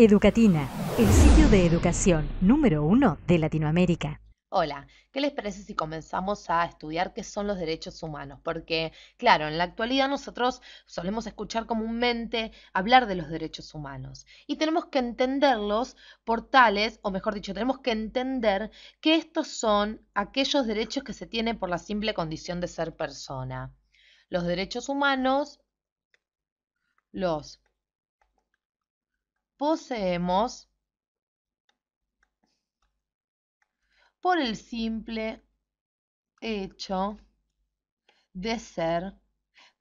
Educatina, el sitio de educación número 1 de Latinoamérica. Hola, ¿qué les parece si comenzamos a estudiar qué son los derechos humanos? Porque, claro, en la actualidad nosotros solemos escuchar comúnmente hablar de los derechos humanos y tenemos que entenderlos por tales, o mejor dicho, tenemos que entender que estos son aquellos derechos que se tienen por la simple condición de ser persona. Los derechos humanos los poseemos por el simple hecho de ser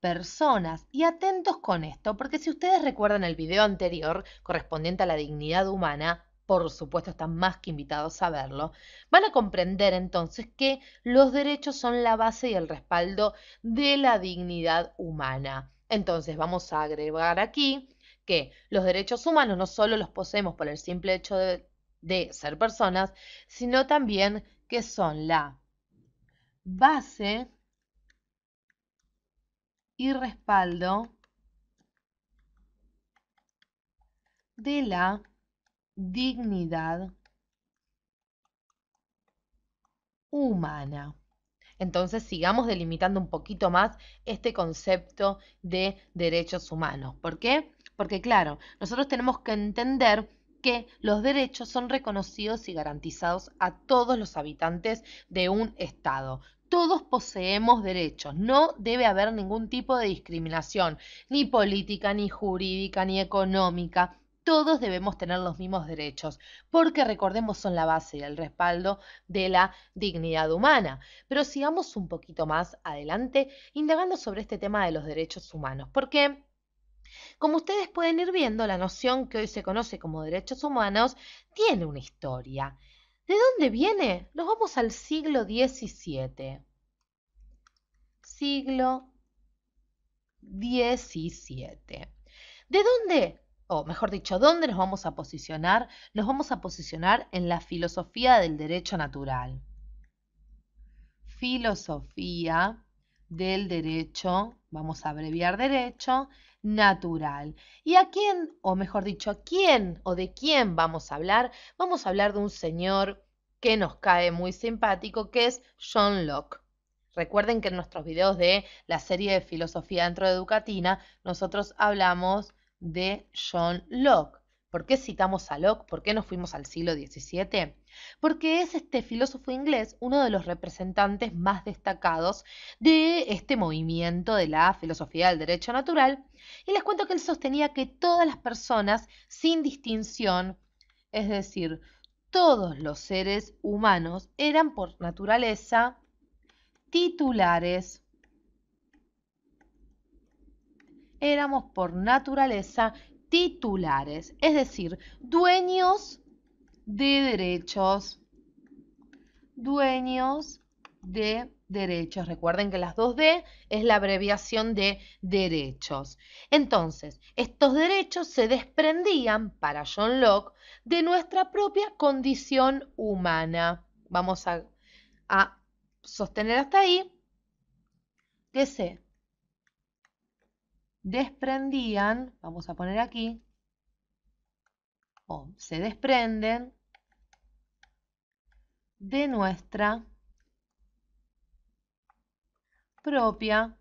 personas. Y atentos con esto, porque si ustedes recuerdan el video anterior correspondiente a la dignidad humana, por supuesto están más que invitados a verlo, van a comprender entonces que los derechos son la base y el respaldo de la dignidad humana. Entonces vamos a agregar aquí que los derechos humanos no solo los poseemos por el simple hecho de ser personas, sino también que son la base y respaldo de la dignidad humana. Entonces sigamos delimitando un poquito más este concepto de derechos humanos. ¿Por qué? Porque claro, nosotros tenemos que entender que los derechos son reconocidos y garantizados a todos los habitantes de un estado. Todos poseemos derechos, no debe haber ningún tipo de discriminación, ni política, ni jurídica, ni económica. Todos debemos tener los mismos derechos, porque recordemos son la base y el respaldo de la dignidad humana. Pero sigamos un poquito más adelante indagando sobre este tema de los derechos humanos, porque como ustedes pueden ir viendo, la noción que hoy se conoce como derechos humanos tiene una historia. ¿De dónde viene? Nos vamos al siglo XVII. Siglo XVII. ¿De dónde? O mejor dicho, ¿dónde nos vamos a posicionar? Nos vamos a posicionar en la filosofía del derecho natural. Filosofía del derecho, vamos a abreviar derecho, natural. ¿Y a quién, o mejor dicho, a quién o de quién vamos a hablar? Vamos a hablar de un señor que nos cae muy simpático, que es John Locke. Recuerden que en nuestros videos de la serie de filosofía dentro de Educatina, nosotros hablamos de John Locke. ¿Por qué citamos a Locke? ¿Por qué nos fuimos al siglo XVII? Porque es este filósofo inglés uno de los representantes más destacados de este movimiento de la filosofía del derecho natural. Y les cuento que él sostenía que todas las personas, sin distinción, es decir, todos los seres humanos, eran por naturaleza titulares. Éramos por naturaleza titulares, es decir, dueños de derechos, dueños de derechos. Recuerden que las 2D es la abreviación de derechos. Entonces, estos derechos se desprendían para John Locke de nuestra propia condición humana. Vamos a sostener hasta ahí que se desprendían, vamos a poner aquí, o se desprenden de nuestra propia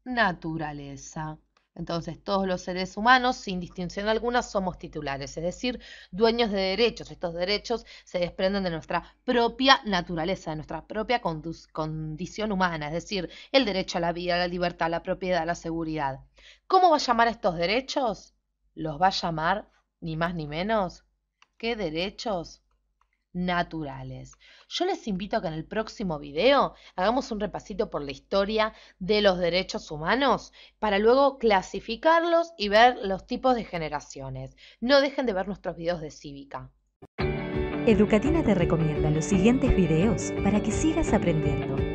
naturaleza. Entonces, todos los seres humanos, sin distinción alguna, somos titulares, es decir, dueños de derechos. Estos derechos se desprenden de nuestra propia naturaleza, de nuestra propia condición humana, es decir, el derecho a la vida, a la libertad, a la propiedad, a la seguridad. ¿Cómo va a llamar a estos derechos? Los va a llamar, ni más ni menos, que derechos naturales. Yo les invito a que en el próximo video hagamos un repasito por la historia de los derechos humanos para luego clasificarlos y ver los tipos de generaciones. No dejen de ver nuestros videos de cívica. Educatina te recomienda los siguientes videos para que sigas aprendiendo.